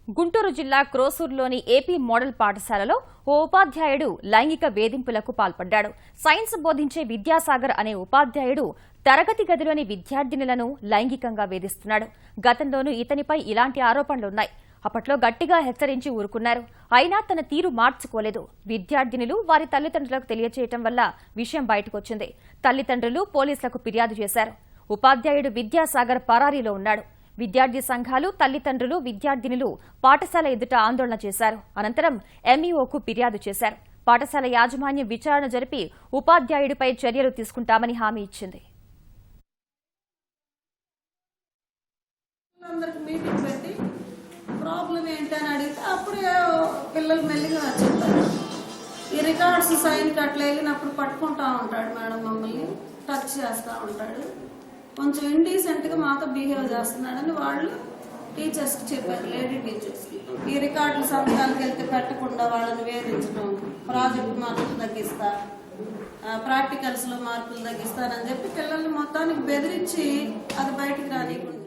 గుంటూరు జిల్లా క్రోసూరులోని AP model పాఠశాలలో ఓ ఉపాధ్యాయుడు లైంగిక వేధింపులకు పాల్పడ్డాడు. సైన్స్ బోధించే విద్యాసాగర్ అనే ఉపాధ్యాయుడు తరగతి గదిలోని విద్యార్థినులను లైంగికంగా వేధిస్తున్నాడు. గతంలోనూ ఇతనిపై ఇలాంటి ఆరోపణలున్నాయి. అప్పట్లో గట్టిగా హెచ్చరించి ఊరుకున్నారు. అయినా తన తీరు మార్చుకోలేదు. విద్యార్థినులు వారి తల్లిదండ్రులకు తెలియచేయటం వల్ల విషయం బయటకొచ్చింది. తల్లిదండ్రులు పోలీసులకు ఫిర్యాదు చేశారు. ఉపాధ్యాయుడు విద్యాసాగర్ పరారీలో ఉన్నాడు. విద్యార్థి సంఘాలు, తల్లిదండ్రులు, విద్యార్థినులు పాఠశాల ఎదుట ఆందోళన చేశారు. అనంతరం ఎంఈఓకు ఫిర్యాదు చేశారు. పాఠశాల యాజమాన్యం విచారణ జరిపి ఉపాధ్యాయుడిపై చర్యలు తీసుకుంటామని హామీ ఇచ్చింది. ప్రాబ్లం ఏంటని అడిగితే అప్పుడే పిల్లలు మెల్లిగా చెప్తారు. ఈ రికార్డ్స్ సైన్ అట్లా వెళ్ళినప్పుడు పట్టుకుంటా ఉంటాడు మేడం, మమ్మల్ని టచ్ చేస్తూ ఉంటాడు. కొంచెం ఇండీసెంట్గా మాతో బిహేవ్ చేస్తున్నాడని వాళ్ళు టీచర్స్కి చెప్పారు, లేడీ టీచర్స్కి. ఈ రికార్డులు సంతకాలకు వెళ్తే పెట్టకుండా వాళ్ళని వేధించడం, ప్రాజెక్ట్ మార్కులు తగ్గిస్తా, ప్రాక్టికల్స్లో మార్కులు తగ్గిస్తానని చెప్పి పిల్లల్ని మొత్తానికి బెదిరించి అది బయటికి రానివ్వకుండా